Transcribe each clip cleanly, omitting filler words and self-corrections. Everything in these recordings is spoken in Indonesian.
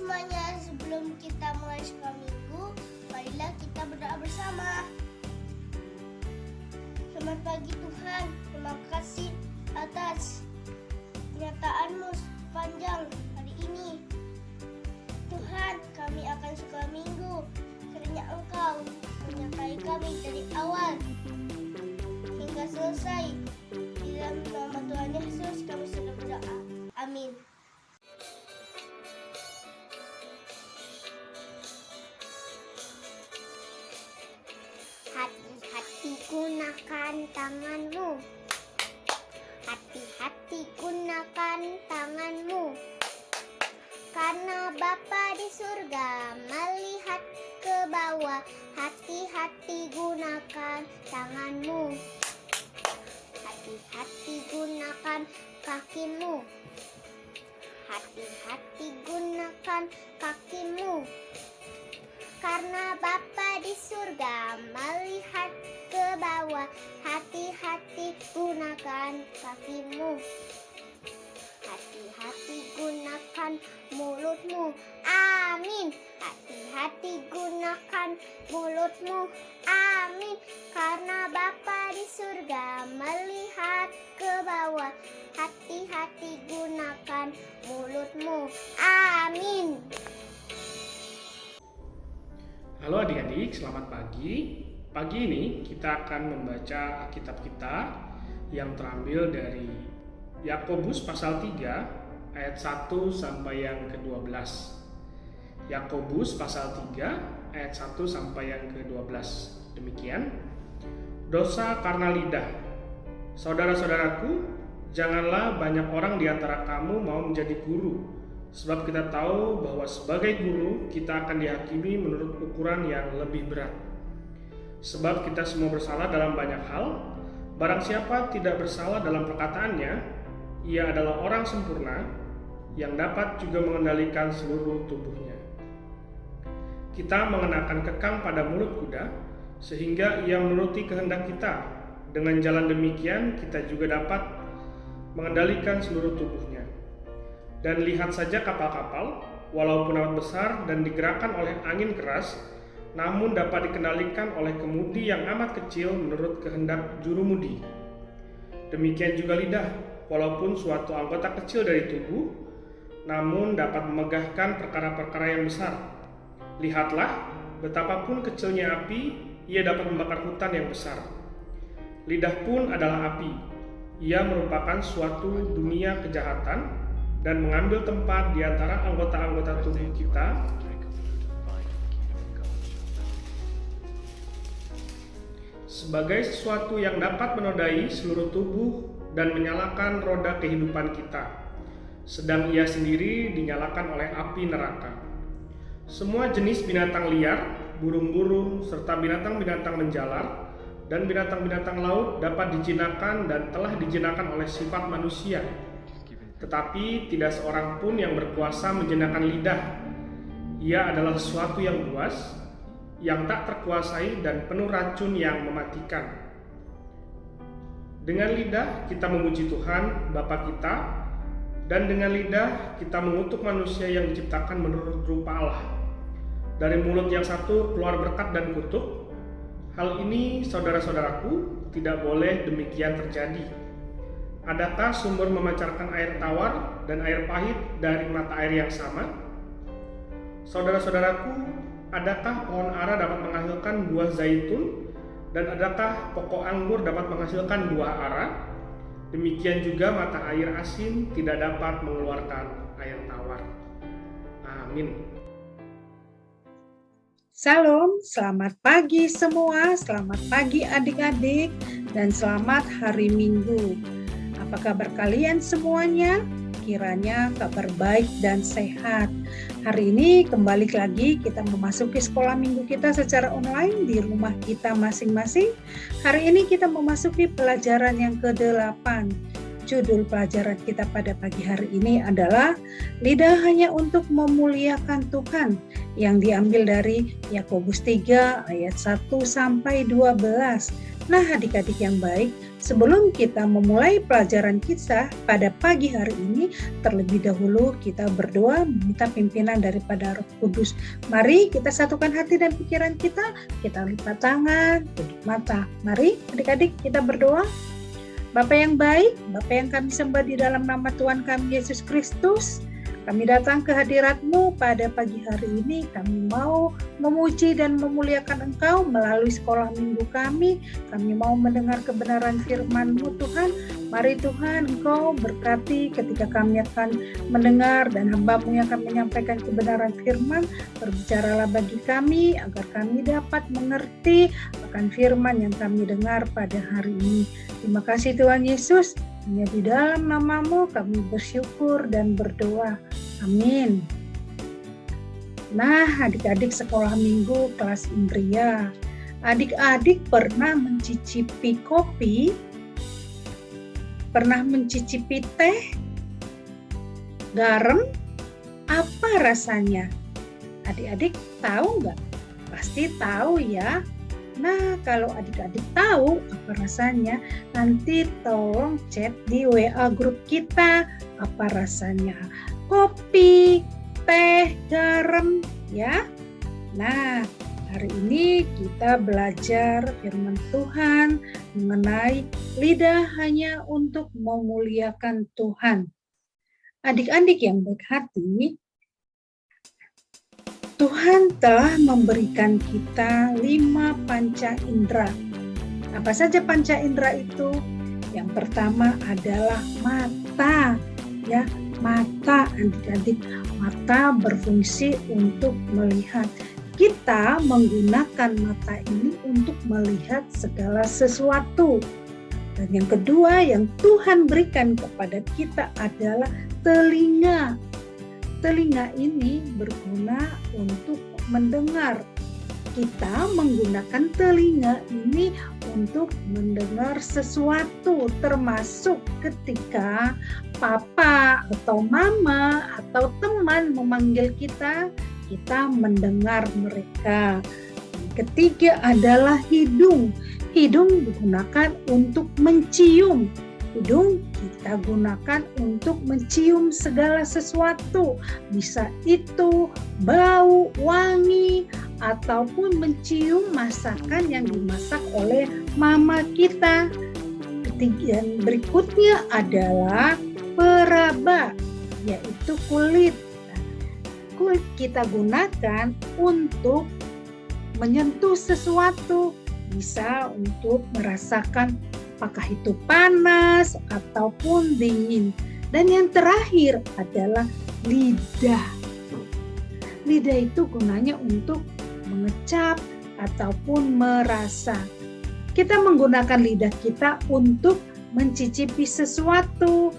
semuanya, sebelum kita mulai sekolah minggu, marilah kita berdoa bersama. Selamat pagi Tuhan, terima kasih atas kenyataanmu sepanjang hari ini. Tuhan, kami akan sekolah minggu, kiranya Engkau menyertai kami dari awal hingga selesai. Di dalam nama Tuhan Yesus kami sudah berdoa. Amin. Hati-hati gunakan tanganmu. Hati-hati gunakan tanganmu. Karena Bapa di surga melihat ke bawah. Hati-hati gunakan tanganmu. Hati-hati gunakan kakimu. Hati-hati gunakan kakimu. Karena Bapa di surga melihat ke bawah. Hati-hati gunakan kakimu. Hati-hati gunakan mulutmu. Amin. Hati-hati gunakan mulutmu. Amin. Karena Bapa di surga melihat ke bawah. Hati-hati gunakan mulutmu. Amin. Halo adik-adik, selamat pagi. Pagi ini kita akan membaca Alkitab kita yang terambil dari Yakobus pasal 3 ayat 1 sampai yang ke-12. Yakobus pasal 3 ayat 1 sampai yang ke-12. Demikian. Dosa karena lidah. Saudara-saudaraku, janganlah banyak orang di antara kamu mau menjadi guru. Sebab kita tahu bahwa sebagai guru kita akan dihakimi menurut ukuran yang lebih berat. Sebab kita semua bersalah dalam banyak hal. Barang siapa tidak bersalah dalam perkataannya, ia adalah orang sempurna yang dapat juga mengendalikan seluruh tubuhnya. Kita mengenakan kekang pada mulut kuda, sehingga ia menuruti kehendak kita. Dengan jalan demikian kita juga dapat mengendalikan seluruh tubuhnya. Dan lihat saja kapal-kapal, walaupun amat besar dan digerakkan oleh angin keras, namun dapat dikendalikan oleh kemudi yang amat kecil menurut kehendak jurumudi. Demikian juga lidah, walaupun suatu anggota kecil dari tubuh, namun dapat memegahkan perkara-perkara yang besar. Lihatlah, betapapun kecilnya api, ia dapat membakar hutan yang besar. Lidah pun adalah api. Ia merupakan suatu dunia kejahatan dan mengambil tempat di antara anggota-anggota tubuh kita sebagai sesuatu yang dapat menodai seluruh tubuh dan menyalakan roda kehidupan kita, sedang ia sendiri dinyalakan oleh api neraka. Semua jenis binatang liar, burung-burung, serta binatang-binatang menjalar, dan binatang-binatang laut dapat dijinakan dan telah dijinakan oleh sifat manusia. Tetapi tidak seorang pun yang berkuasa menjinakkan lidah. Ia adalah sesuatu yang buas, yang tak terkuasai dan penuh racun yang mematikan. Dengan lidah kita memuji Tuhan, Bapa kita, dan dengan lidah kita mengutuk manusia yang diciptakan menurut rupa Allah. Dari mulut yang satu keluar berkat dan kutuk. Hal ini, saudara-saudaraku, tidak boleh demikian terjadi. Adakah sumber memancarkan air tawar dan air pahit dari mata air yang sama? Saudara-saudaraku, adakah pohon ara dapat menghasilkan buah zaitun? Dan adakah pokok anggur dapat menghasilkan buah ara? Demikian juga mata air asin tidak dapat mengeluarkan air tawar. Amin. Salam, selamat pagi semua, selamat pagi adik-adik, dan selamat hari Minggu. Apa kabar kalian semuanya? Kiranya kabar baik dan sehat. Hari ini kembali lagi kita memasuki sekolah minggu kita secara online di rumah kita masing-masing. Hari ini kita memasuki pelajaran yang ke-8. Judul pelajaran kita pada pagi hari ini adalah lidah hanya untuk memuliakan Tuhan, yang diambil dari Yakobus 3 ayat 1 sampai 12. Nah, adik-adik yang baik, sebelum kita memulai pelajaran kita pada pagi hari ini, terlebih dahulu kita berdoa meminta pimpinan daripada Roh Kudus. Mari kita satukan hati dan pikiran kita lipat tangan, tutup mata. Mari adik-adik kita berdoa. Bapa yang baik, Bapa yang kami sembah di dalam nama Tuhan kami Yesus Kristus, kami datang ke hadirat-Mu pada pagi hari ini. Kami mau memuji dan memuliakan Engkau melalui sekolah minggu kami. Kami mau mendengar kebenaran firman-Mu Tuhan. Mari Tuhan Engkau berkati ketika kami akan mendengar dan hamba-Mu yang akan menyampaikan kebenaran firman. Berbicaralah bagi kami agar kami dapat mengerti akan firman yang kami dengar pada hari ini. Terima kasih Tuhan Yesus. Hanya di dalam nama-Mu kami bersyukur dan berdoa. Amin. Nah, adik-adik sekolah minggu kelas Indria, adik-adik pernah mencicipi kopi? Pernah mencicipi teh? Garam? Apa rasanya? Adik-adik tahu nggak? Pasti tahu ya. Nah, kalau adik-adik tahu apa rasanya, nanti tolong chat di WA grup kita apa rasanya. Kopi, teh, garam, ya. Nah, hari ini kita belajar firman Tuhan mengenai lidah hanya untuk memuliakan Tuhan. Adik-adik yang baik hati, Tuhan telah memberikan kita 5 panca indera. Apa saja panca indera itu? Yang pertama adalah mata, ya. Mata, adik-adik, mata berfungsi untuk melihat. Kita menggunakan mata ini untuk melihat segala sesuatu. Dan yang kedua yang Tuhan berikan kepada kita adalah telinga. Telinga ini berguna untuk mendengar. Kita menggunakan telinga ini untuk mendengar sesuatu, termasuk ketika papa atau mama atau teman memanggil kita, kita mendengar mereka. Yang ketiga adalah hidung. Hidung digunakan untuk mencium. Hidung kita gunakan untuk mencium segala sesuatu. Bisa itu bau, wangi, ataupun mencium masakan yang dimasak oleh mama kita. Dan berikutnya adalah peraba, yaitu kulit. Kulit kita gunakan untuk menyentuh sesuatu. Bisa untuk merasakan apakah itu panas ataupun dingin. Dan yang terakhir adalah lidah. Lidah itu gunanya untuk mengecap ataupun merasa. Kita menggunakan lidah kita untuk mencicipi sesuatu.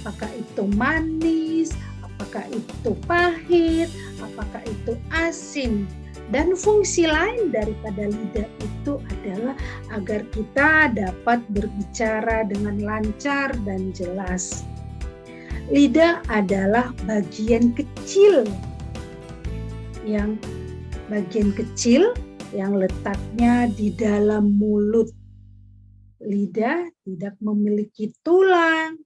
Apakah itu manis, apakah itu pahit, apakah itu asin. Dan fungsi lain daripada lidah itu adalah agar kita dapat berbicara dengan lancar dan jelas. Lidah adalah bagian kecil yang letaknya di dalam mulut. Lidah tidak memiliki tulang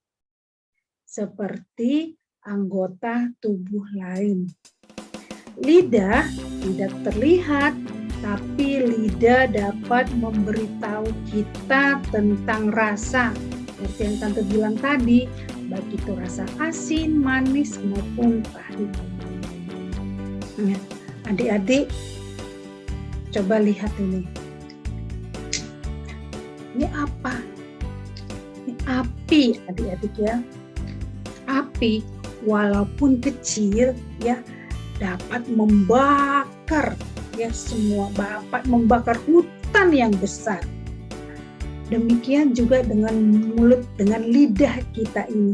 seperti anggota tubuh lain. Lidah tidak terlihat, tapi lidah dapat memberitahu kita tentang rasa. Seperti yang Tante bilang tadi, baik itu rasa asin, manis, maupun pahit. Nah, adik-adik, coba lihat ini. Ini apa? Ini api, adik-adik ya. Api, walaupun kecil, ya, dapat membakar ya semua, dapat membakar hutan yang besar. Demikian juga dengan mulut, dengan lidah kita ini.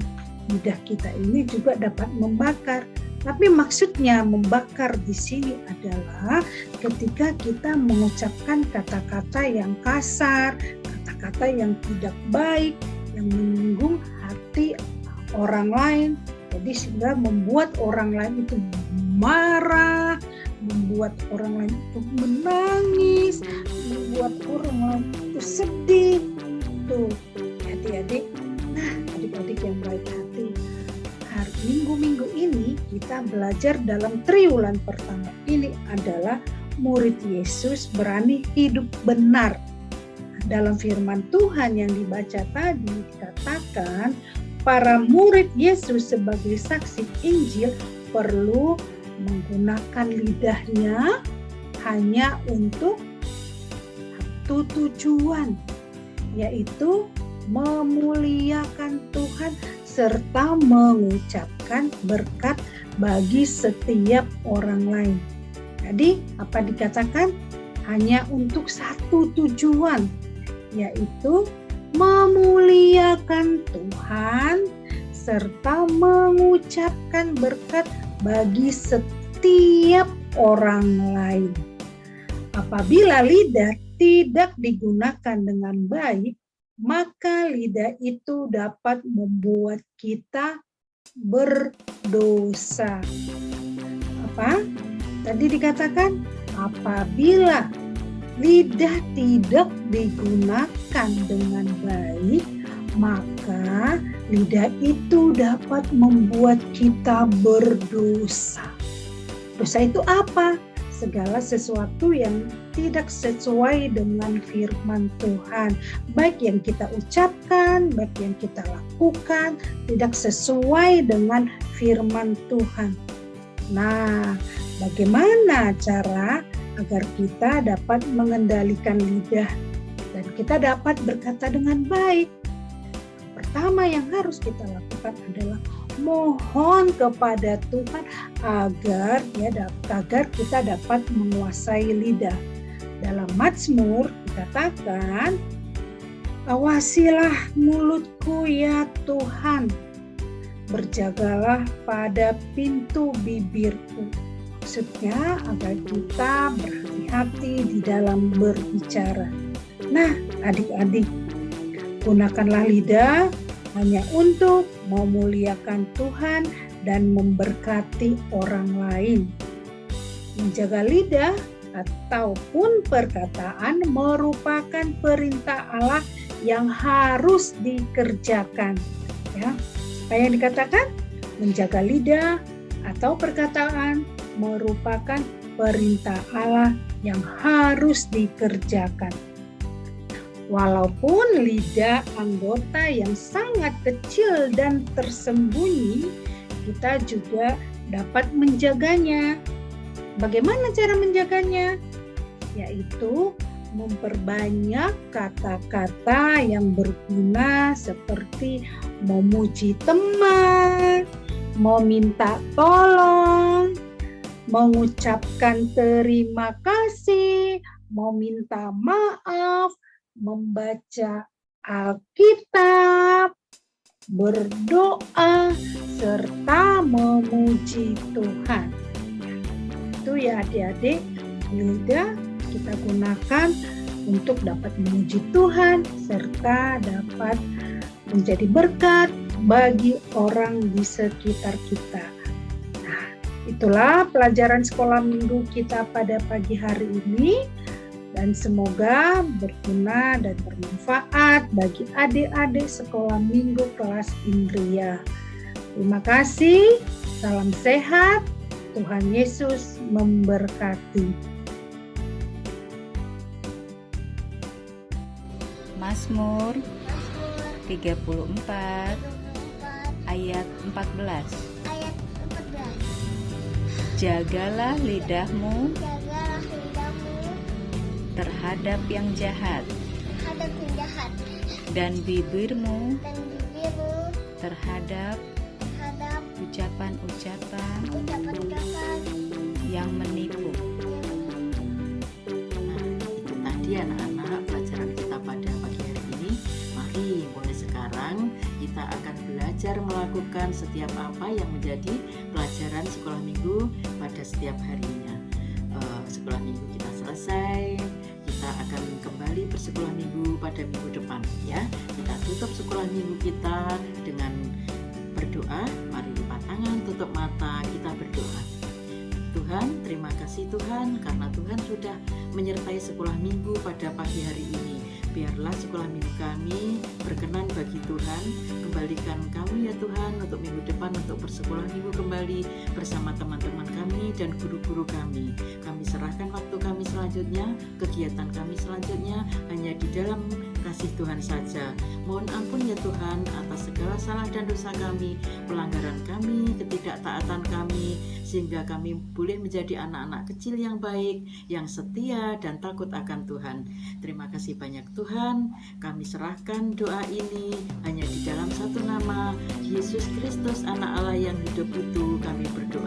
Lidah kita ini juga dapat membakar. Tapi maksudnya membakar di sini adalah ketika kita mengucapkan kata-kata yang kasar, kata-kata yang tidak baik, yang menyinggung hati orang lain. Jadi sehingga membuat orang lain itu marah, membuat orang lain itu menangis, membuat orang lain itu sedih. Tuh, adik-adik. Nah, adik-adik yang baik hati, hari minggu-minggu ini kita belajar dalam triwulan pertama. Ini adalah murid Yesus berani hidup benar. Dalam firman Tuhan yang dibaca tadi dikatakan para murid Yesus sebagai saksi Injil perlu menggunakan lidahnya hanya untuk satu tujuan, yaitu memuliakan Tuhan serta mengucapkan berkat bagi setiap orang lain. Jadi apa dikatakan? Hanya untuk satu tujuan, yaitu memuliakan Tuhan serta mengucapkan berkat bagi setiap orang lain. Apabila lidah tidak digunakan dengan baik, maka lidah itu dapat membuat kita berdosa. Apa? Tadi dikatakan apabila lidah tidak digunakan dengan baik, maka lidah itu dapat membuat kita berdosa. Dosa itu apa? Segala sesuatu yang tidak sesuai dengan firman Tuhan, baik yang kita ucapkan, baik yang kita lakukan, tidak sesuai dengan firman Tuhan. Nah, bagaimana cara agar kita dapat mengendalikan lidah dan kita dapat berkata dengan baik? Pertama yang harus kita lakukan adalah mohon kepada Tuhan agar kita dapat menguasai lidah. Dalam Mazmur dikatakan, awasilah mulutku ya Tuhan, berjagalah pada pintu bibirku. Maksudnya agar kita berhati-hati di dalam berbicara. Nah, adik-adik, gunakanlah lidah hanya untuk memuliakan Tuhan dan memberkati orang lain. Menjaga lidah ataupun perkataan merupakan perintah Allah yang harus dikerjakan. Ya, apa yang dikatakan? Menjaga lidah atau perkataan merupakan perintah Allah yang harus dikerjakan. Walaupun lidah anggota yang sangat kecil dan tersembunyi, kita juga dapat menjaganya. Bagaimana cara menjaganya? Yaitu memperbanyak kata-kata yang berguna seperti memuji teman, meminta tolong, mengucapkan terima kasih, meminta maaf, membaca Alkitab, berdoa, serta memuji Tuhan. Itu ya adik-adik, lidah kita gunakan untuk dapat memuji Tuhan serta dapat menjadi berkat bagi orang di sekitar kita. Nah, itulah pelajaran sekolah minggu kita pada pagi hari ini. Dan semoga berguna dan bermanfaat bagi adik-adik sekolah minggu kelas Indria. Terima kasih, salam sehat, Tuhan Yesus memberkati. Mazmur 34 ayat 14. Jagalah lidahmu terhadap yang jahat dan bibirmu terhadap ucapan-ucapan yang menipu. Nah, itu tadi anak-anak pelajaran kita pada pagi hari ini. Mari mulai sekarang kita akan belajar melakukan setiap apa yang menjadi pelajaran sekolah minggu pada setiap harinya. Sekolah minggu kita selesai, kita akan kembali bersekolah minggu pada minggu depan ya. Kita tutup sekolah minggu kita dengan berdoa. Mari lipat tangan, tutup mata, kita berdoa. Tuhan, terima kasih Tuhan karena Tuhan sudah menyertai sekolah minggu pada pagi hari ini. Biarlah sekolah minggu kami berkenan bagi Tuhan. Kembalikan kami ya Tuhan untuk minggu depan untuk bersekolah minggu kembali bersama teman-teman kami dan guru-guru kami. Kami serahkan waktu kami selanjutnya, kegiatan kami selanjutnya hanya di dalam kasih Tuhan saja. Mohon ampun ya Tuhan atas segala salah dan dosa kami, pelanggaran kami, ketidaktaatan kami, sehingga kami boleh menjadi anak-anak kecil yang baik, yang setia dan takut akan Tuhan. Terima kasih banyak Tuhan. Kami serahkan doa ini hanya di dalam satu nama, Yesus Kristus anak Allah yang hidup itu kami berdoa.